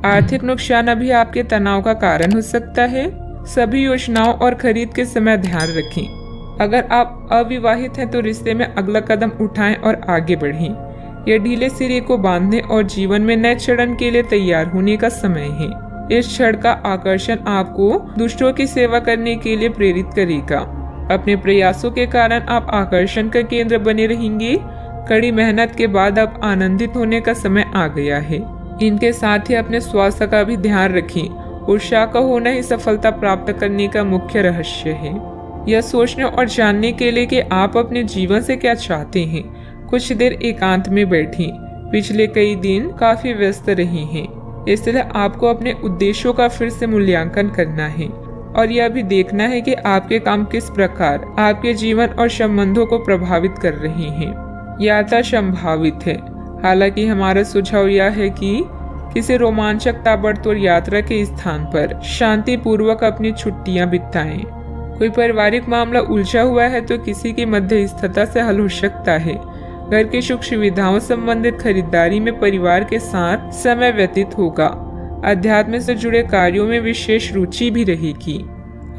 आर्थिक नुकसान अभी आपके तनाव का कारण हो सकता है। सभी योजनाओं और खरीद के समय ध्यान रखें। अगर आप अविवाहित हैं तो रिश्ते में अगला कदम उठाएं और आगे बढ़ें। यह ढीले सिरे को बांधने और जीवन में नए चरण के लिए तैयार होने का समय है। इस क्षण का आकर्षण आपको दूसरों की सेवा करने के लिए प्रेरित करेगा। अपने प्रयासों के कारण आप आकर्षण का केंद्र बने रहेंगे। कड़ी मेहनत के बाद अब आनंदित होने का समय आ गया है। इनके साथ ही अपने स्वास्थ्य का भी ध्यान रखें। उत्साह का होना ही सफलता प्राप्त करने का मुख्य रहस्य है। यह सोचने और जानने के लिए कि आप अपने जीवन से क्या चाहते हैं, कुछ देर एकांत में बैठें। पिछले कई दिन काफी व्यस्त रहे हैं, इसलिए आपको अपने उद्देश्यों का फिर से मूल्यांकन करना है और यह भी देखना है कि आपके काम किस प्रकार आपके जीवन और संबंधों को प्रभावित कर रहे हैं। यात्रा संभावित है, हालांकि हमारा सुझाव यह है कि किसी रोमांचक ताबड़तोड़ यात्रा के स्थान पर शांति पूर्वक अपनी छुट्टियां बिताएं। कोई पारिवारिक मामला उलझा हुआ है तो किसी की मध्यस्थता से हल हो सकता है। घर की सुख सुविधाओं संबंधित खरीदारी में परिवार के साथ समय व्यतीत होगा। अध्यात्म से जुड़े कार्यों में विशेष रुचि भी रहेगी।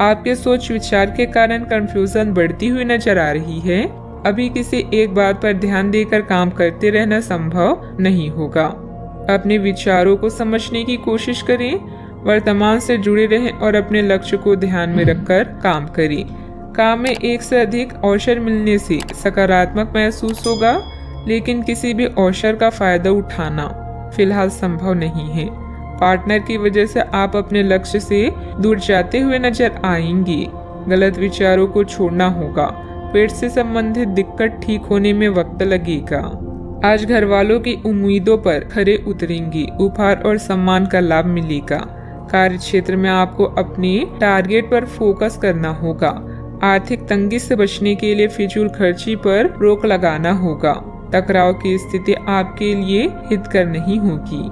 आपके सोच विचार के कारण कंफ्यूजन बढ़ती हुई नजर आ रही है। अभी किसी एक बात पर ध्यान देकर काम करते रहना संभव नहीं होगा। अपने विचारों को समझने की कोशिश करें, वर्तमान से जुड़े रहें और अपने लक्ष्य को ध्यान में रखकर काम करें। काम में एक से अधिक अवसर मिलने से सकारात्मक महसूस होगा, लेकिन किसी भी अवसर का फायदा उठाना फिलहाल संभव नहीं है। पार्टनर की वजह से आप अपने लक्ष्य से दूर जाते हुए नजर आएंगे। गलत विचारों को छोड़ना होगा। पेट से संबंधित दिक्कत ठीक होने में वक्त लगेगा। आज घर वालों की उम्मीदों पर खरे उतरेंगे। उपहार और सम्मान का लाभ मिलेगा। कार्य क्षेत्र में आपको अपने टारगेट पर फोकस करना होगा। आर्थिक तंगी से बचने के लिए फिजूल खर्ची पर रोक लगाना होगा। टकराव की स्थिति आपके लिए हितकर नहीं होगी।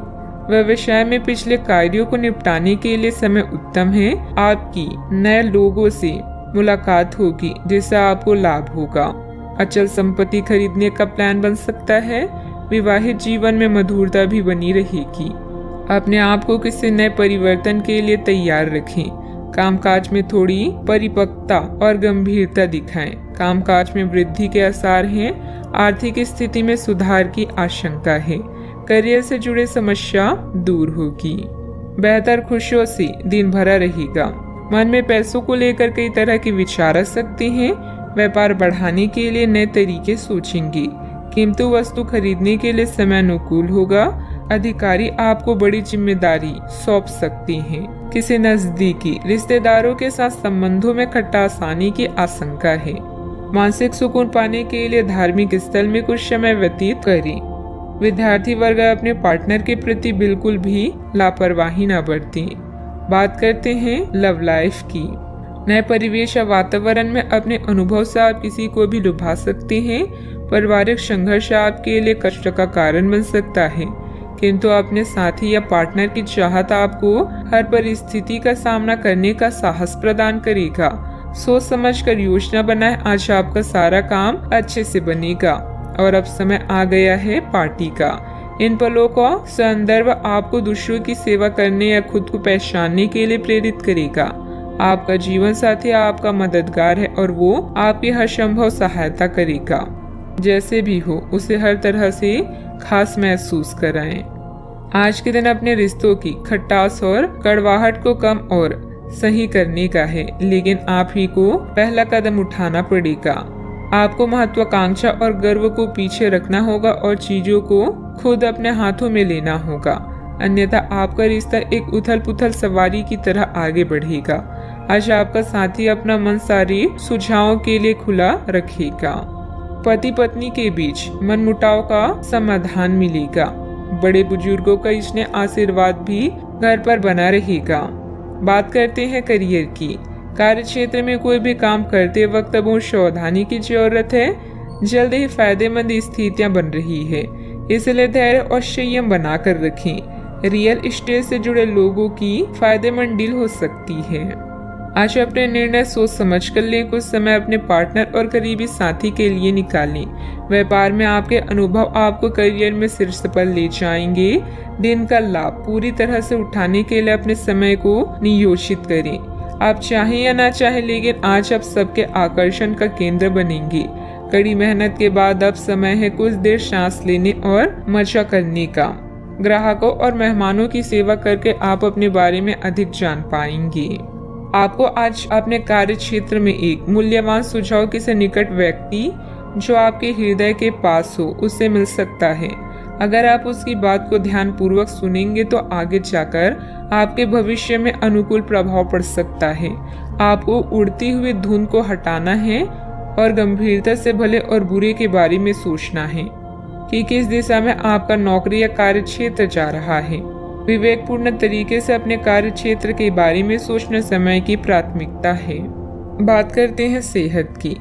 व्यवसाय में पिछले कार्यों को निपटाने के लिए समय उत्तम है। आपकी नए लोगों से मुलाकात होगी जिससे आपको लाभ होगा। अचल संपत्ति खरीदने का प्लान बन सकता है। विवाहित जीवन में मधुरता भी बनी रहेगी। अपने आप को किसी नए परिवर्तन के लिए तैयार रखें। कामकाज में थोड़ी परिपक्वता और गंभीरता दिखाएं। कामकाज में वृद्धि के आसार हैं। आर्थिक स्थिति में सुधार की आशंका है। करियर से जुड़े समस्या दूर होगी। बेहतर खुशियों से दिन भरा रहेगा। मन में पैसों को लेकर कई तरह के विचार आ सकते हैं। व्यापार बढ़ाने के लिए नए तरीके सोचेंगे। कीमती वस्तु खरीदने के लिए समय अनुकूल होगा। अधिकारी आपको बड़ी जिम्मेदारी सौंप सकते हैं। किसी नजदीकी रिश्तेदारों के साथ संबंधों में खटास आने की आशंका है। मानसिक सुकून पाने के लिए धार्मिक स्थल में कुछ समय व्यतीत करें। विद्यार्थी वर्ग अपने पार्टनर के प्रति बिल्कुल भी लापरवाही न बरतें। बात करते हैं लव लाइफ की। नए परिवेश या वातावरण में अपने अनुभव से आप किसी को भी लुभा सकते हैं। पारिवारिक संघर्ष आपके लिए कष्ट का कारण बन सकता है, किंतु अपने साथी या पार्टनर की चाहत आपको हर परिस्थिति का सामना करने का साहस प्रदान करेगा। सोच समझकर योजना बनाएं। आज आपका सारा काम अच्छे से बनेगा और अब समय आ गया है पार्टी का। इन पलों का संदर्भ आपको दूसरों की सेवा करने या खुद को पहचानने के लिए प्रेरित करेगा। आपका जीवन साथी आपका मददगार है और वो आपकी हर संभव सहायता करेगा। जैसे भी हो उसे हर तरह से खास महसूस कराएं। आज के दिन अपने रिश्तों की खटास और कड़वाहट को कम और सही करने का है, लेकिन आप ही को पहला कदम उठाना पड़ेगा। आपको महत्वाकांक्षा और गर्व को पीछे रखना होगा और चीजों को खुद अपने हाथों में लेना होगा, अन्यथा आपका रिश्ता एक उथल पुथल सवारी की तरह आगे बढ़ेगा। आज आपका साथी अपना मन सारे सुझावों के लिए खुला रखेगा। पति पत्नी के बीच मनमुटाव का समाधान मिलेगा। बड़े बुजुर्गों का स्नेह आशीर्वाद भी घर पर बना रहेगा। बात करते हैं करियर की। कार्य क्षेत्र में कोई भी काम करते वक्त बहुत सावधानी की जरूरत है। जल्द ही फायदेमंद स्थितियां बन रही है, इसलिए धैर्य और संयम बनाकर रखें। रियल एस्टेट से जुड़े लोगों की फायदेमंद डील हो सकती है। आज अपने निर्णय सोच समझ कर लें। कुछ समय अपने पार्टनर और करीबी साथी के लिए निकालें। व्यापार में आपके अनुभव आपको करियर में शीर्ष पर ले जाएंगे। दिन का लाभ पूरी तरह से उठाने के लिए अपने समय को नियोजित करें। आप चाहें या ना चाहें, लेकिन आज आप सबके आकर्षण का केंद्र बनेंगे। कड़ी मेहनत के बाद अब समय है कुछ देर सांस लेने और मजा करने का। ग्राहकों और मेहमानों की सेवा करके आप अपने बारे में अधिक जान पाएंगे। आपको आज अपने कार्य क्षेत्र में एक मूल्यवान सुझाव किसी निकट व्यक्ति जो आपके हृदय के पास हो उससे मिल सकता है। अगर आप उसकी बात को ध्यान पूर्वक सुनेंगे तो आगे जाकर आपके भविष्य में अनुकूल प्रभाव पड़ सकता है। आपको उड़ती हुई धुन को हटाना है और गंभीरता से भले और बुरे के बारे में सोचना है कि किस दिशा में आपका नौकरी या कार्य क्षेत्र जा रहा है। विवेकपूर्ण तरीके से अपने कार्य क्षेत्र के बारे में सोचना समय की प्राथमिकता है। बात करते हैं सेहत की।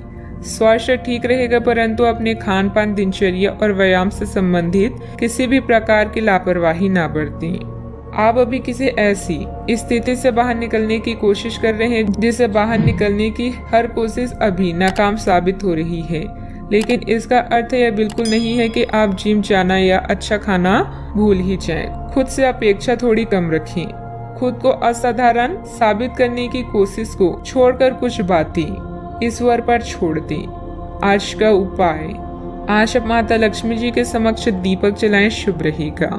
स्वास्थ्य ठीक रहेगा, परंतु अपने खान पान, दिनचर्या और व्यायाम से संबंधित किसी भी प्रकार की लापरवाही ना बरतें। आप अभी किसी ऐसी स्थिति से बाहर निकलने की कोशिश कर रहे हैं जिससे बाहर निकलने की हर कोशिश अभी नाकाम साबित हो रही है, लेकिन इसका अर्थ यह बिल्कुल नहीं है कि आप जिम जाना या अच्छा खाना भूल ही जाएं। खुद से अपेक्षा थोड़ी कम रखें। खुद को असाधारण साबित करने की कोशिश को छोड़कर कुछ बातें ईश्वर पर छोड़ दें। आज का उपाय, आज आप माता लक्ष्मी जी के समक्ष दीपक जलाएं, शुभ रहेगा।